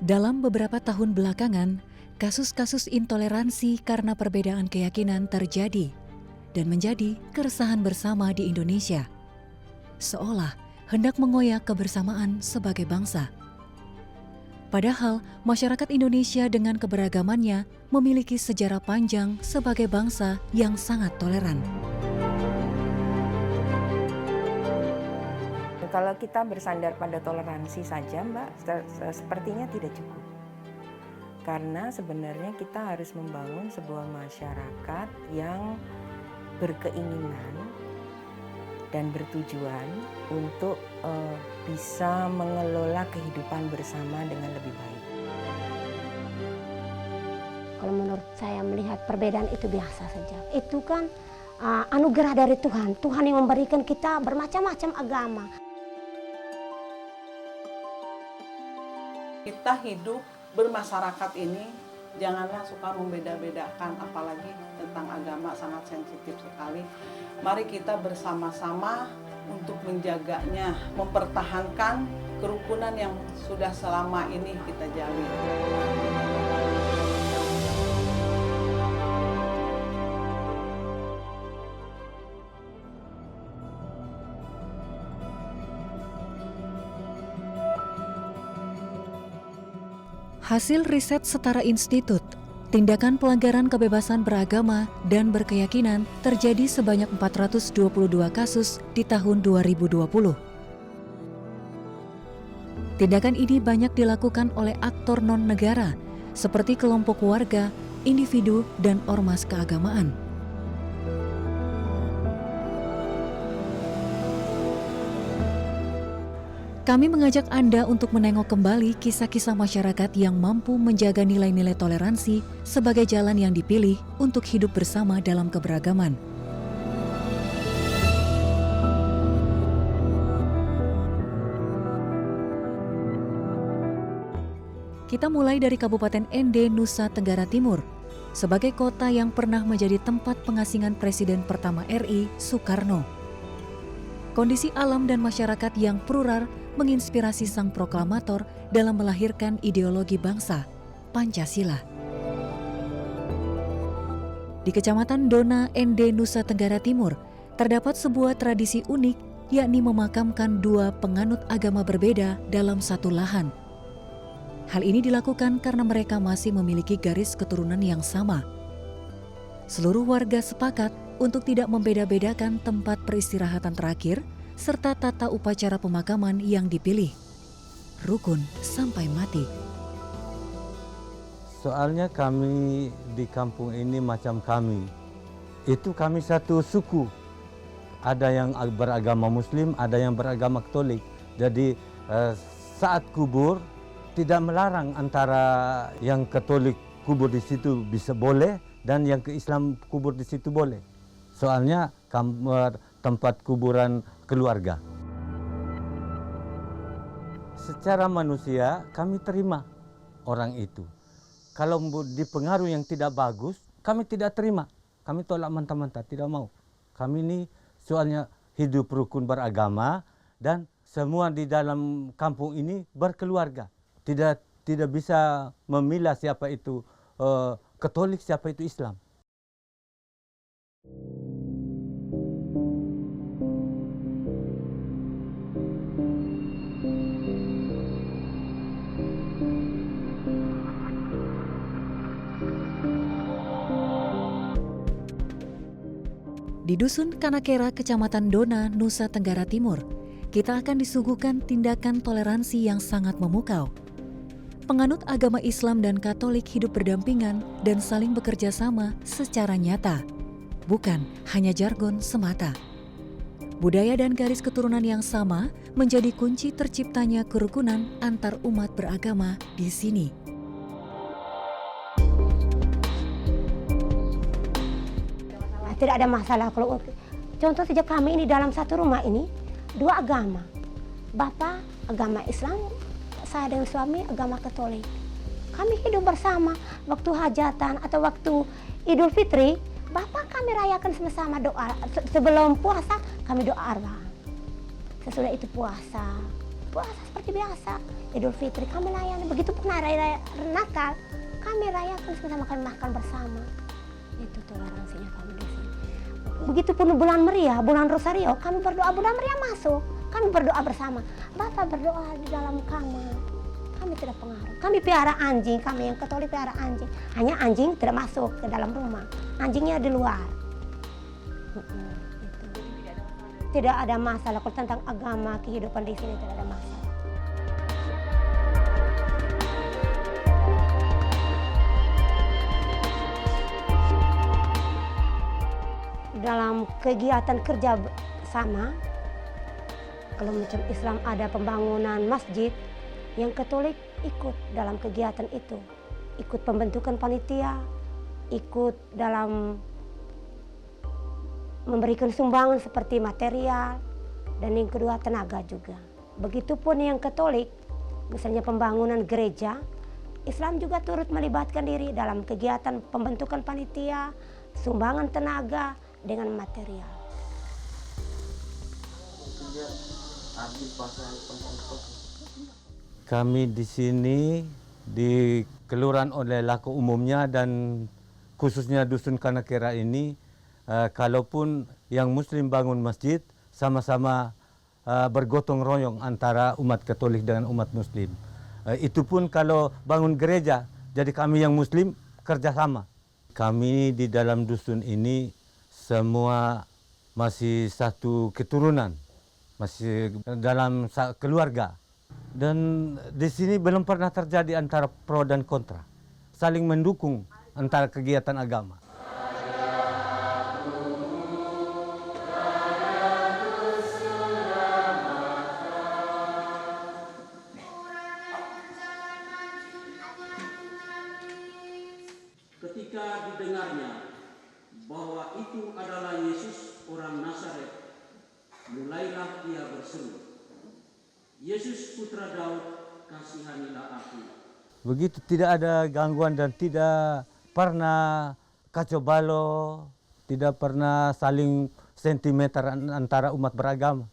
Dalam beberapa tahun belakangan, kasus-kasus intoleransi karena perbedaan keyakinan terjadi dan menjadi keresahan bersama di Indonesia, seolah hendak mengoyak kebersamaan sebagai bangsa. Padahal masyarakat Indonesia dengan keberagamannya memiliki sejarah panjang sebagai bangsa yang sangat toleran. Kalau kita bersandar pada toleransi saja, Mbak, sepertinya tidak cukup. Karena sebenarnya kita harus membangun sebuah masyarakat yang berkeinginan dan bertujuan untuk bisa mengelola kehidupan bersama dengan lebih baik. Kalau menurut saya melihat perbedaan itu biasa saja. Itu kan anugerah dari Tuhan. Tuhan yang memberikan kita bermacam-macam agama. Kita hidup bermasyarakat ini janganlah suka membeda-bedakan, apalagi tentang agama sangat sensitif sekali. Mari kita bersama-sama untuk menjaganya, mempertahankan kerukunan yang sudah selama ini kita jalin. Hasil riset Setara Institut, tindakan pelanggaran kebebasan beragama dan berkeyakinan terjadi sebanyak 422 kasus di tahun 2020. Tindakan ini banyak dilakukan oleh aktor non-negara seperti kelompok warga, individu, dan ormas keagamaan. Kami mengajak Anda untuk menengok kembali kisah-kisah masyarakat yang mampu menjaga nilai-nilai toleransi sebagai jalan yang dipilih untuk hidup bersama dalam keberagaman. Kita mulai dari Kabupaten Ende, Nusa Tenggara Timur, sebagai kota yang pernah menjadi tempat pengasingan Presiden pertama RI, Soekarno. Kondisi alam dan masyarakat yang plural menginspirasi sang proklamator dalam melahirkan ideologi bangsa, Pancasila. Di Kecamatan Dona, Ende, Nusa Tenggara Timur, terdapat sebuah tradisi unik, yakni memakamkan dua penganut agama berbeda dalam satu lahan. Hal ini dilakukan karena mereka masih memiliki garis keturunan yang sama. Seluruh warga sepakat untuk tidak membeda-bedakan tempat peristirahatan terakhir serta tata upacara pemakaman yang dipilih. Rukun sampai mati. Soalnya kami di kampung ini macam kami. Itu kami satu suku. Ada yang beragama Muslim, ada yang beragama Katolik. Jadi saat kubur tidak melarang antara yang Katolik kubur di situ bisa boleh dan yang ke Islam kubur di situ boleh. Soalnya tempat kuburan keluarga. Secara manusia kami terima orang itu. Kalau dipengaruhi yang tidak bagus, kami tidak terima. Kami tolak mentah-mentah, tidak mau. Kami ini soalnya hidup rukun beragama dan semua di dalam kampung ini berkeluarga. Tidak bisa memilah siapa itu Katolik, siapa itu Islam. Di Dusun Kanakera, Kecamatan Dona, Nusa Tenggara Timur, kita akan disuguhkan tindakan toleransi yang sangat memukau. Penganut agama Islam dan Katolik hidup berdampingan dan saling bekerja sama secara nyata, bukan hanya jargon semata. Budaya dan garis keturunan yang sama menjadi kunci terciptanya kerukunan antar umat beragama di sini. Tidak ada masalah kalau contoh saja kami ini dalam satu rumah ini dua agama. Bapak agama Islam, saya dengan suami agama Katolik. Kami hidup bersama waktu hajatan atau waktu Idul Fitri, Bapak kami rayakan sama-sama doa. Sebelum puasa kami doa arwah. Sesudah itu puasa. puasa seperti biasa. Idul Fitri kami layani, begitu pun hari Natal kami rayakan sama, kami makan bersama. Itu toleransinya kami di sini. Begitupun bulan meriah, bulan Rosario, kami berdoa, bulan meriah masuk, kami berdoa bersama. Bapak berdoa di dalam kamar, kami tidak pengaruh. Kami piara anjing, kami yang Katolik piara anjing. Hanya anjing tidak masuk ke dalam rumah, anjingnya di luar. Tidak ada masalah kalau tentang agama, kehidupan di sini tidak ada masalah. Dalam kegiatan kerja sama, kalau macam Islam ada pembangunan masjid, yang Katolik ikut dalam kegiatan itu, ikut pembentukan panitia, ikut dalam memberikan sumbangan seperti material, dan yang kedua tenaga juga. Begitupun yang Katolik, misalnya pembangunan gereja, Islam juga turut melibatkan diri dalam kegiatan pembentukan panitia, sumbangan tenaga, dengan material. Kami di sini di Kelurahan Oleh Lako umumnya dan khususnya Dusun Kanakera ini, kalaupun yang Muslim bangun masjid, sama-sama bergotong royong antara umat Katolik dengan umat Muslim. Itu pun kalau bangun gereja, jadi kami yang Muslim kerjasama. Kami di dalam dusun ini semua masih satu keturunan, masih dalam keluarga. Dan di sini belum pernah terjadi antara pro dan kontra. Saling mendukung antara kegiatan agama. Ketika didengarnya bahwa itu adalah Yesus orang Nazaret, mulailah ia berseru, Yesus putra Daud, kasihanilah aku. Begitu, tidak ada gangguan dan tidak pernah kacau balau, tidak pernah saling sentimeter antara umat beragama.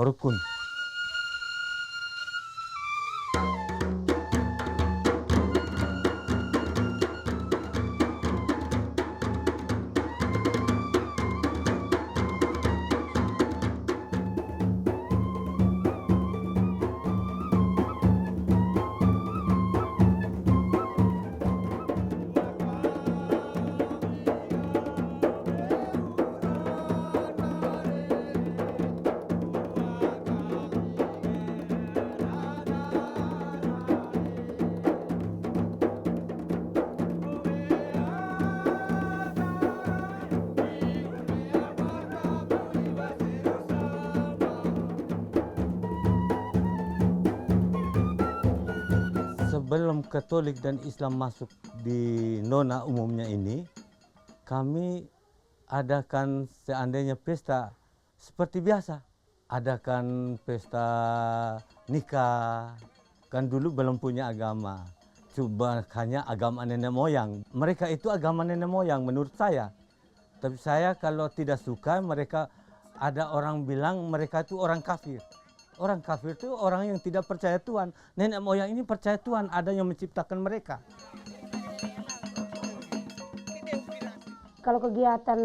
Rukun. Sebelum Katolik dan Islam masuk di Nona umumnya ini, kami adakan seandainya pesta seperti biasa. Adakan pesta nikah, kan dulu belum punya agama. Coba hanya agama nenek moyang. Mereka itu agama nenek moyang menurut saya. Tapi saya kalau tidak suka, mereka ada orang bilang mereka itu orang kafir. Orang kafir itu orang yang tidak percaya Tuhan. Nenek moyang ini percaya Tuhan, ada yang menciptakan mereka. Kalau kegiatan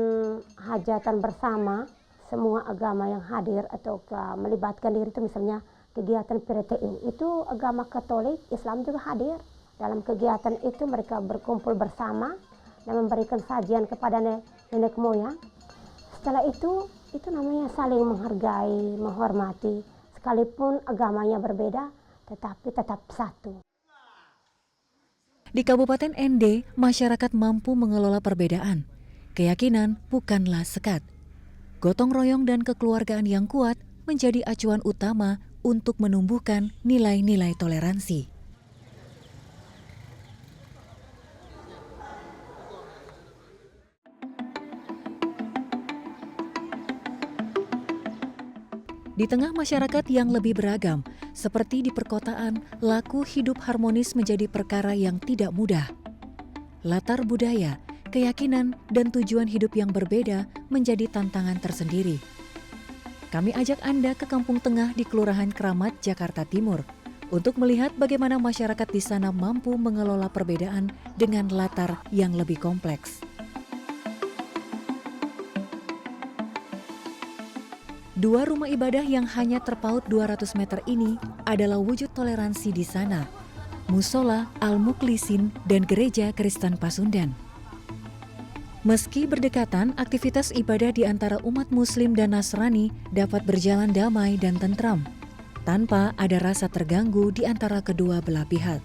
hajatan bersama, semua agama yang hadir atau melibatkan diri itu, misalnya kegiatan PRTU, itu agama Katolik, Islam juga hadir. Dalam kegiatan itu mereka berkumpul bersama dan memberikan sajian kepada nenek moyang. Setelah itu namanya saling menghargai, menghormati. Sekalipun agamanya berbeda, tetapi tetap satu. Di Kabupaten ND, masyarakat mampu mengelola perbedaan. Keyakinan bukanlah sekat. Gotong royong dan kekeluargaan yang kuat menjadi acuan utama untuk menumbuhkan nilai-nilai toleransi. Di tengah masyarakat yang lebih beragam, seperti di perkotaan, laku hidup harmonis menjadi perkara yang tidak mudah. Latar budaya, keyakinan, dan tujuan hidup yang berbeda menjadi tantangan tersendiri. Kami ajak Anda ke Kampung Tengah di Kelurahan Kramat, Jakarta Timur, untuk melihat bagaimana masyarakat di sana mampu mengelola perbedaan dengan latar yang lebih kompleks. Dua rumah ibadah yang hanya terpaut 200 meter ini adalah wujud toleransi di sana, Musola Al-Mukhlisin dan Gereja Kristen Pasundan. Meski berdekatan, aktivitas ibadah di antara umat Muslim dan Nasrani dapat berjalan damai dan tentram, tanpa ada rasa terganggu di antara kedua belah pihak.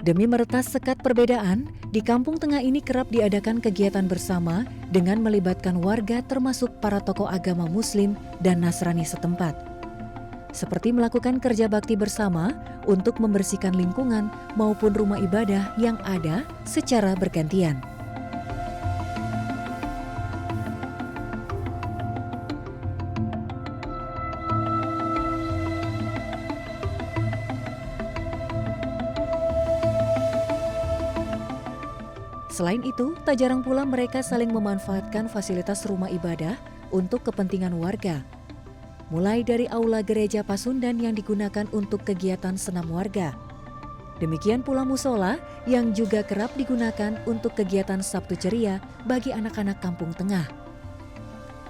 Demi meretas sekat perbedaan, di Kampung Tengah ini kerap diadakan kegiatan bersama dengan melibatkan warga termasuk para tokoh agama Muslim dan Nasrani setempat. Seperti melakukan kerja bakti bersama untuk membersihkan lingkungan maupun rumah ibadah yang ada secara bergantian. Selain itu, tak jarang pula mereka saling memanfaatkan fasilitas rumah ibadah untuk kepentingan warga. Mulai dari aula gereja Pasundan yang digunakan untuk kegiatan senam warga. Demikian pula musola yang juga kerap digunakan untuk kegiatan Sabtu Ceria bagi anak-anak Kampung Tengah.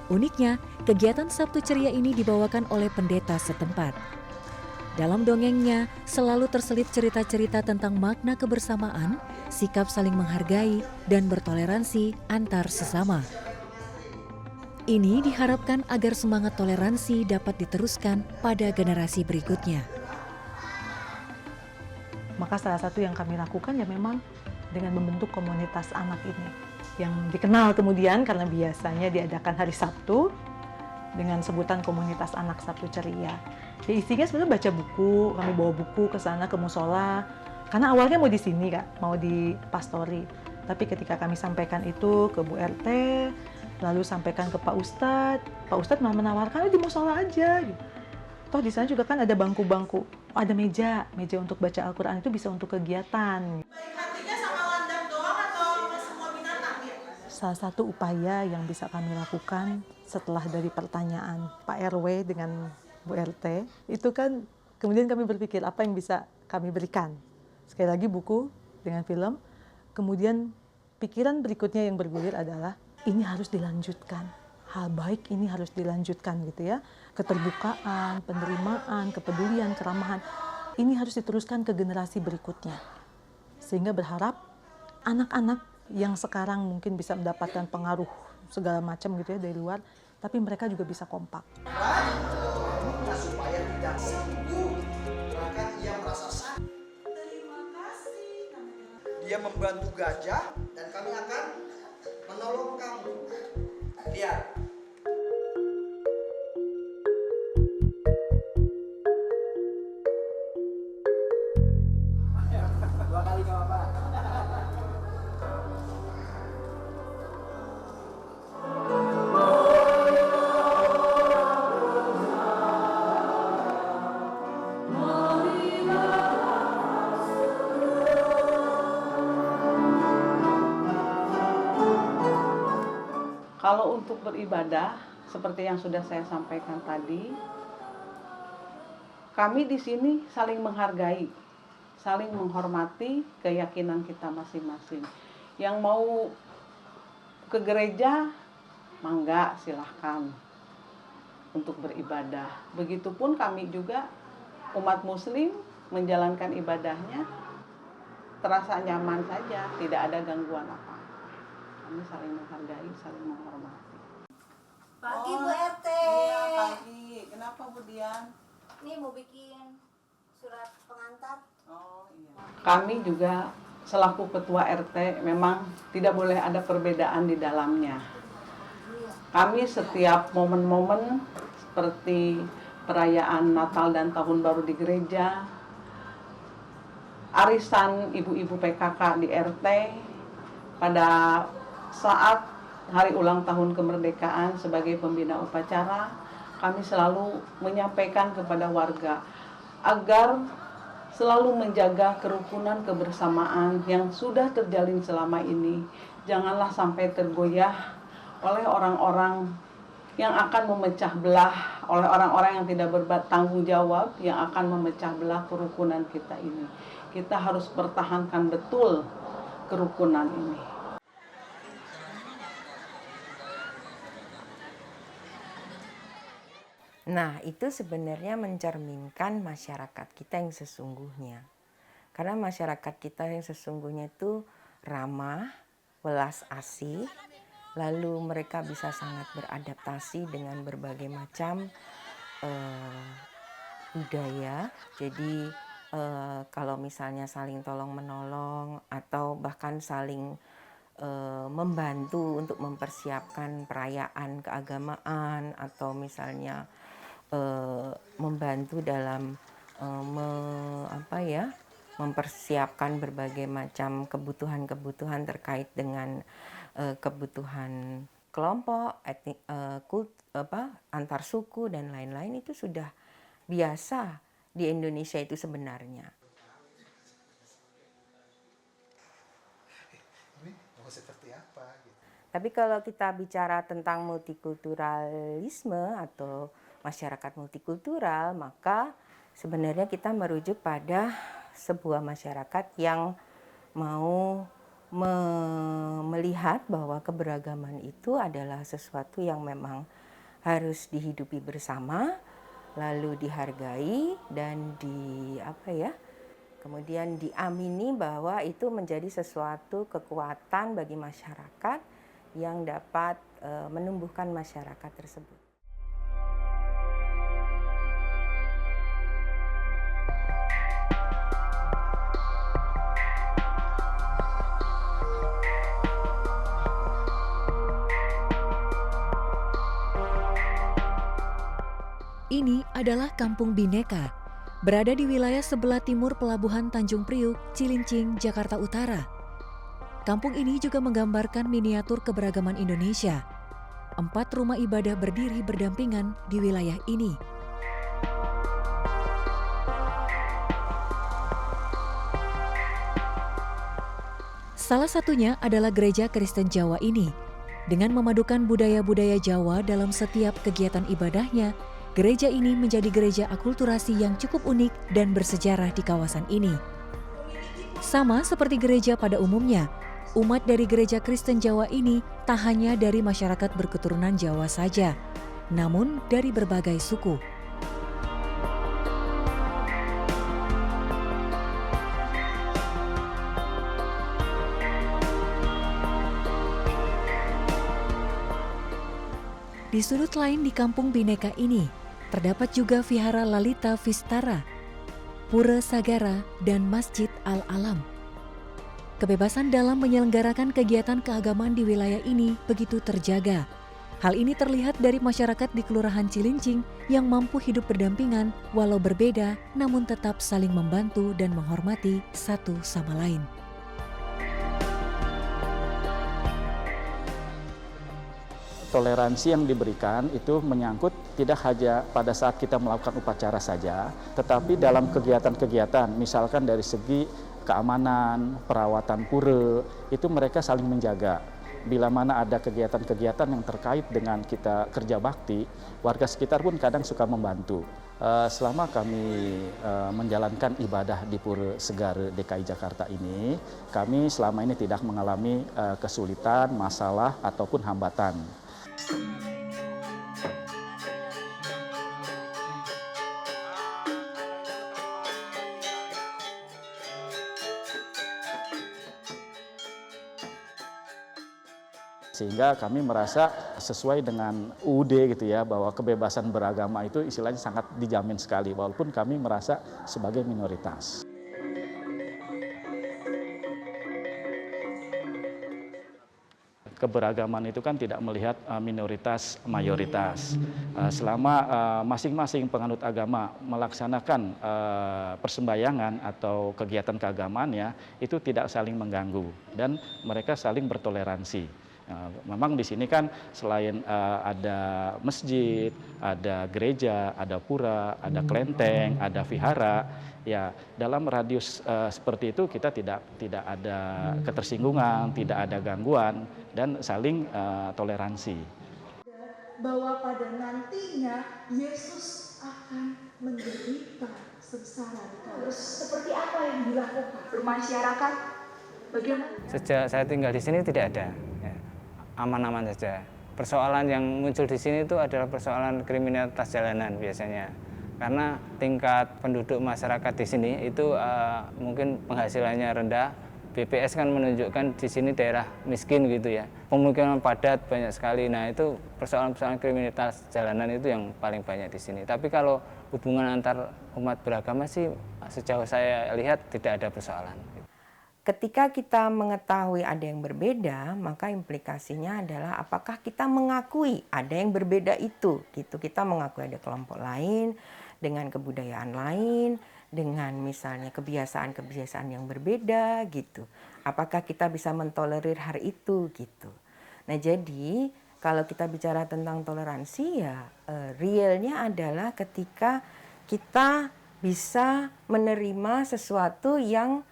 Uniknya, kegiatan Sabtu Ceria ini dibawakan oleh pendeta setempat. Dalam dongengnya, selalu terselip cerita-cerita tentang makna kebersamaan, sikap saling menghargai, dan bertoleransi antar sesama. Ini diharapkan agar semangat toleransi dapat diteruskan pada generasi berikutnya. Maka salah satu yang kami lakukan ya memang dengan membentuk komunitas anak ini. Yang dikenal kemudian karena biasanya diadakan hari Sabtu dengan sebutan komunitas anak Sabtu Ceria. Ya isinya sebenarnya baca buku, kami bawa buku ke sana ke musola. Karena awalnya mau di sini Kak, mau di pastori. Tapi ketika kami sampaikan itu ke Bu RT, lalu sampaikan ke Pak Ustadz malah menawarkan di musola aja. Toh di sana juga kan ada bangku-bangku, ada meja untuk baca Al-Quran itu bisa untuk kegiatan. Baik hatinya sama landang doang atau semua binatang ya? Salah satu upaya yang bisa kami lakukan setelah dari pertanyaan Pak RW dengan Bu RT, itu kan kemudian kami berpikir apa yang bisa kami berikan. Sekali lagi buku dengan film, kemudian pikiran berikutnya yang bergulir adalah ini harus dilanjutkan, hal baik ini harus dilanjutkan gitu ya. Keterbukaan, penerimaan, kepedulian, keramahan, ini harus diteruskan ke generasi berikutnya. Sehingga berharap anak-anak yang sekarang mungkin bisa mendapatkan pengaruh segala macam gitu ya dari luar, tapi mereka juga bisa kompak. Supaya tidak sibuk, bahkan ia merasa sakit. Terima kasih. Dia membantu gajah dan kami akan menolong kamu. Lihat. Dua kali gak apa-apa. Kalau untuk beribadah, seperti yang sudah saya sampaikan tadi, kami di sini saling menghargai, saling menghormati keyakinan kita masing-masing. Yang mau ke gereja, mangga silahkan untuk beribadah. Begitupun kami juga umat Muslim menjalankan ibadahnya terasa nyaman saja, tidak ada gangguan apa. Kami saling menghargai, saling menghormati. Pagi Bu RT. Iya pagi. Kenapa Bu Dian? Ini mau bikin surat pengantar. Oh iya. Kami juga selaku ketua RT memang tidak boleh ada perbedaan di dalamnya. Kami setiap momen-momen seperti perayaan Natal dan Tahun Baru di gereja, arisan ibu-ibu PKK di RT, pada saat hari ulang tahun kemerdekaan sebagai pembina upacara, kami selalu menyampaikan kepada warga agar selalu menjaga kerukunan kebersamaan yang sudah terjalin selama ini. Janganlah sampai tergoyah oleh orang-orang yang akan memecah belah, oleh orang-orang yang tidak bertanggung jawab yang akan memecah belah kerukunan kita ini. Kita harus pertahankan betul kerukunan ini. Nah, itu sebenarnya mencerminkan masyarakat kita yang sesungguhnya. Karena masyarakat kita yang sesungguhnya itu ramah, welas asih, lalu mereka bisa sangat beradaptasi dengan berbagai macam budaya. Jadi kalau misalnya saling tolong-menolong atau bahkan saling membantu untuk mempersiapkan perayaan keagamaan atau misalnya membantu dalam mempersiapkan berbagai macam kebutuhan-kebutuhan terkait dengan kebutuhan kelompok, etnik, antar suku dan lain-lain, itu sudah biasa di Indonesia itu sebenarnya. Tapi kalau kita bicara tentang multikulturalisme atau masyarakat multikultural, maka sebenarnya kita merujuk pada sebuah masyarakat yang mau melihat bahwa keberagaman itu adalah sesuatu yang memang harus dihidupi bersama, lalu dihargai dan kemudian diamini bahwa itu menjadi sesuatu kekuatan bagi masyarakat yang dapat menumbuhkan masyarakat tersebut. Ini adalah Kampung Bhinneka, berada di wilayah sebelah timur Pelabuhan Tanjung Priuk, Cilincing, Jakarta Utara. Kampung ini juga menggambarkan miniatur keberagaman Indonesia. 4 rumah ibadah berdiri berdampingan di wilayah ini. Salah satunya adalah Gereja Kristen Jawa ini. Dengan memadukan budaya-budaya Jawa dalam setiap kegiatan ibadahnya, gereja ini menjadi gereja akulturasi yang cukup unik dan bersejarah di kawasan ini. Sama seperti gereja pada umumnya, umat dari Gereja Kristen Jawa ini tak hanya dari masyarakat berketurunan Jawa saja, namun dari berbagai suku. Di sudut lain di Kampung Bhinneka ini, terdapat juga Vihara Lalita Vistara, Pura Sagara, dan Masjid Al-Alam. Kebebasan dalam menyelenggarakan kegiatan keagamaan di wilayah ini begitu terjaga. Hal ini terlihat dari masyarakat di Kelurahan Cilincing yang mampu hidup berdampingan walau berbeda namun tetap saling membantu dan menghormati satu sama lain. Toleransi yang diberikan itu menyangkut tidak hanya pada saat kita melakukan upacara saja, tetapi dalam kegiatan-kegiatan, misalkan dari segi keamanan, perawatan pura, itu mereka saling menjaga. Bila mana ada kegiatan-kegiatan yang terkait dengan kita kerja bakti, warga sekitar pun kadang suka membantu. Selama kami menjalankan ibadah di Pura Segara DKI Jakarta ini, kami selama ini tidak mengalami kesulitan, masalah, ataupun hambatan. Sehingga kami merasa sesuai dengan UUD gitu ya, bahwa kebebasan beragama itu istilahnya sangat dijamin sekali, walaupun kami merasa sebagai minoritas. Keberagaman itu kan tidak melihat minoritas mayoritas. Selama masing-masing penganut agama melaksanakan persembayangan atau kegiatan keagamaannya, itu tidak saling mengganggu dan mereka saling bertoleransi. Memang di sini kan selain ada masjid, ada gereja, ada pura, ada kelenteng, ada vihara, ya dalam radius seperti itu kita tidak ada ketersinggungan, tidak ada gangguan dan saling toleransi. Bahwa pada nantinya Yesus akan menderita sengsara. Terus seperti apa yang dilakukan? Bermasyarakat bagaimana? Sejak saya tinggal di sini tidak ada, ya, aman-aman saja. Persoalan yang muncul di sini itu adalah persoalan kriminalitas jalanan biasanya. Karena tingkat penduduk masyarakat di sini itu mungkin penghasilannya rendah. BPS kan menunjukkan di sini daerah miskin gitu ya. Pemukiman padat banyak sekali. Nah, itu persoalan-persoalan kriminalitas jalanan itu yang paling banyak di sini. Tapi kalau hubungan antar umat beragama sih sejauh saya lihat tidak ada persoalan. Ketika kita mengetahui ada yang berbeda, maka implikasinya adalah apakah kita mengakui ada yang berbeda itu, gitu. Kita mengakui ada kelompok lain dengan kebudayaan lain, dengan misalnya kebiasaan-kebiasaan yang berbeda, gitu. Apakah kita bisa mentolerir hal itu, gitu. Nah, jadi kalau kita bicara tentang toleransi ya realnya adalah ketika kita bisa menerima sesuatu yang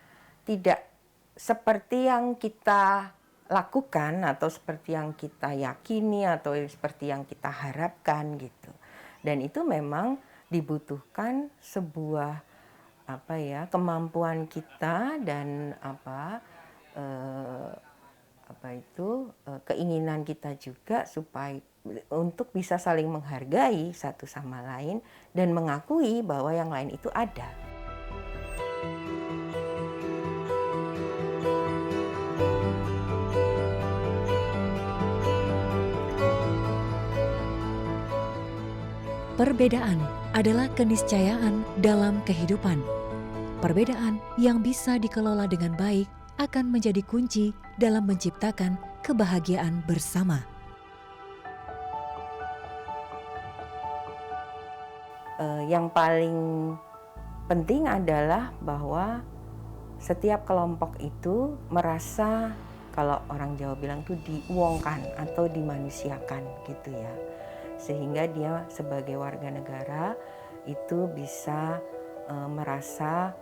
tidak seperti yang kita lakukan atau seperti yang kita yakini atau seperti yang kita harapkan gitu. Dan itu memang dibutuhkan sebuah kemampuan kita dan keinginan kita juga supaya untuk bisa saling menghargai satu sama lain dan mengakui bahwa yang lain itu ada. Perbedaan adalah keniscayaan dalam kehidupan. Perbedaan yang bisa dikelola dengan baik akan menjadi kunci dalam menciptakan kebahagiaan bersama. Yang paling penting adalah bahwa setiap kelompok itu merasa, kalau orang Jawa bilang tuh diuongkan atau dimanusiakan gitu ya. Sehingga dia sebagai warga negara itu bisa merasa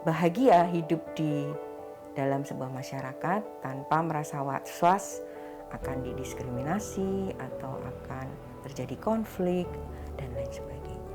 bahagia hidup di dalam sebuah masyarakat tanpa merasa was-was akan didiskriminasi atau akan terjadi konflik dan lain sebagainya.